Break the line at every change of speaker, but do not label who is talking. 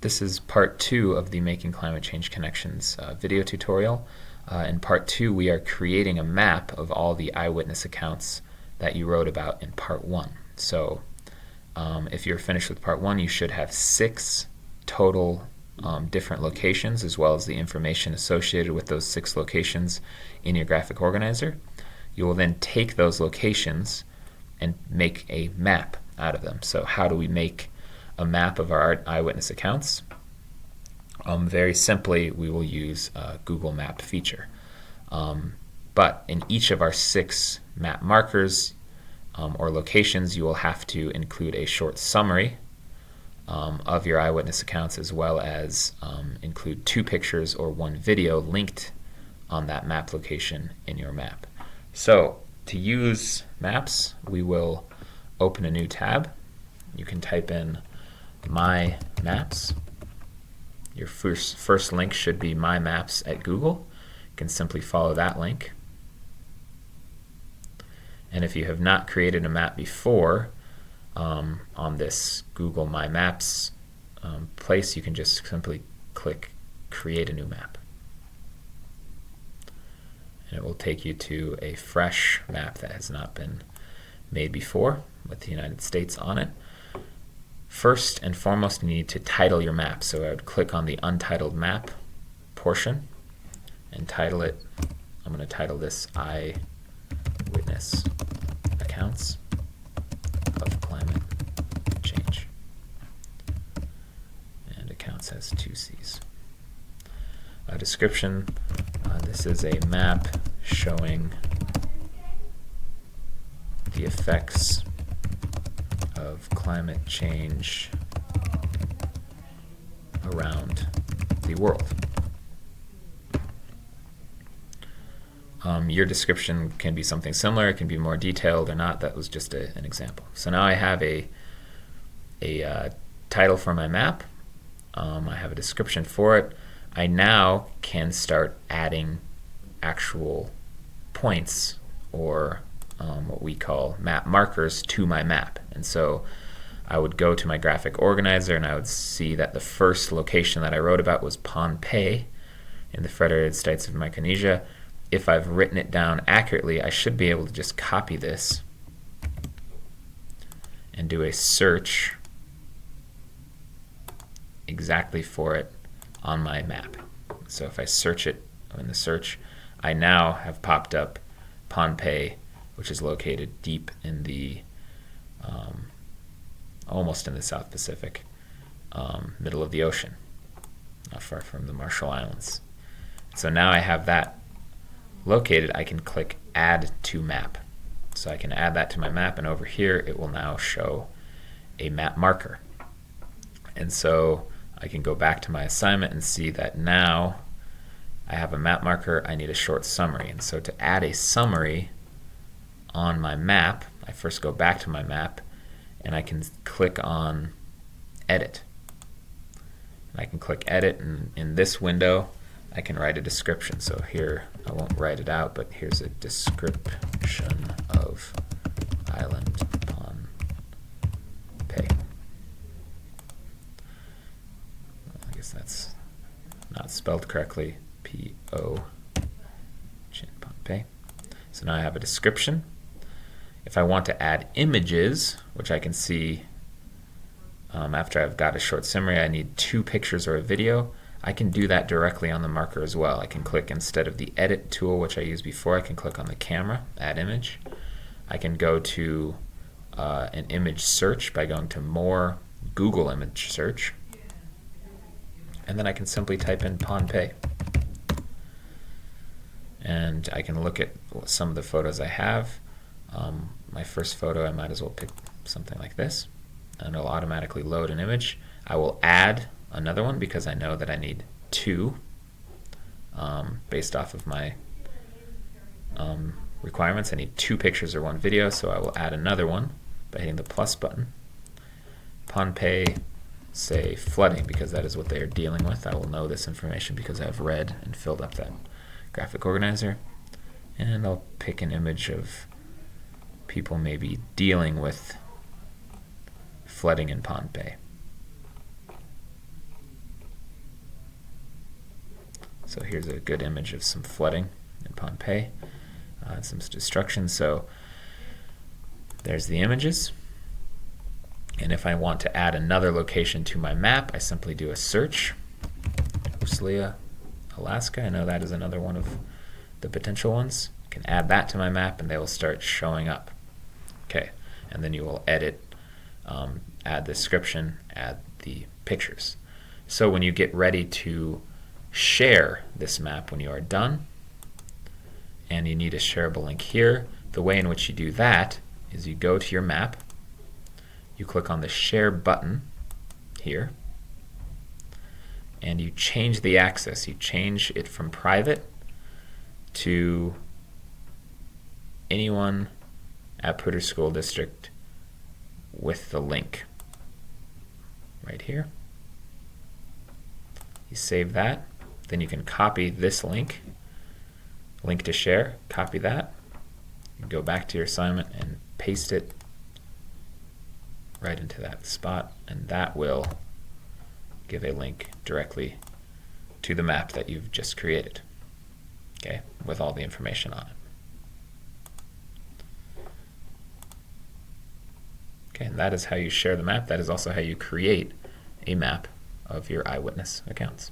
This is part 2 of the Making Climate Change Connections video tutorial. In part 2, we are creating a map of all the eyewitness accounts that you wrote about in part 1. So if you're finished with part 1, you should have 6 total different locations, as well as the information associated with those 6 locations in your graphic organizer. You will then take those locations and make a map out of them. So how do we make a map of our eyewitness accounts? Very simply, we will use a Google Map feature. But in each of our 6 map markers or locations, you will have to include a short summary of your eyewitness accounts, as well as include 2 pictures or 1 video linked on that map location in your map. So to use maps, we will open a new tab. You can type in My Maps. Your first link should be My Maps at Google. You can simply follow that link. And if you have not created a map before on this Google My Maps place, you can just simply click Create a New Map. And it will take you to a fresh map that has not been made before with the United States on it. First and foremost, you need to title your map. So I would click on the Untitled Map portion and title it. I'm going to title this Eyewitness Accounts of Climate Change. And accounts has 2 C's. Description. This is a map showing the effects of climate change around the world. Your description can be something similar. It can be more detailed or not. That was just an example. So now I have a title for my map. I have a description for it. I now can start adding actual points or what we call map markers to my map. And so I would go to my graphic organizer and I would see that the first location that I wrote about was Pohnpei in the Federated States of Micronesia. If I've written it down accurately, I should be able to just copy this and do a search exactly for it on my map. So if I search it in the search, I now have popped up Pohnpei, which is located deep in the almost in the South Pacific, middle of the ocean, not far from the Marshall Islands. So now I have that located. I can click Add to Map. So I can add that to my map, and over here it will now show a map marker. And so I can go back to my assignment and see that now I have a map marker. I need a short summary. And so to add a summary on my map, I first go back to my map and I can click on Edit. And I can click Edit, and in this window I can write a description. So here, I won't write it out, but here's a description of Island Pohnpei. I guess that's not spelled correctly. P-O Pohnpei. So now I have a description. If I want to add images, which I can see after I've got a short summary, I need 2 pictures or a video. I can do that directly on the marker as well. I can click, instead of the Edit tool, which I used before, I can click on the camera, Add Image. I can go to an image search by going to More, Google Image Search. And then I can simply type in Pohnpei. And I can look at some of the photos I have. My first photo, I might as well pick something like this, and it'll automatically load an image. I will add another one because I know that I need 2 based off of my requirements. I need 2 pictures or 1 video, so I will add another one by hitting the plus button. Pohnpei, say flooding, because that is what they are dealing with. I will know this information because I've read and filled up that graphic organizer. And I'll pick an image of people maybe dealing with flooding in Pohnpei. So here's a good image of some flooding in Pompeii, some destruction. So there's the images. And if I want to add another location to my map, I simply do a search. Oslia, Alaska. I know that is another one of the potential ones. I can add that to my map and they will start showing up. Okay, and then you will edit, add the description, add the pictures. So when you get ready to share this map, when you are done, and you need a shareable link here, the way in which you do that is you go to your map, you click on the share button here, and you change the access. You change it from private to anyone at Poudre School District with the link right here. You save that, then you can copy this link to share, copy that, you go back to your assignment and paste it right into that spot, and that will give a link directly to the map that you've just created, okay, with all the information on it. Okay, and that is how you share the map. That is also how you create a map of your eyewitness accounts.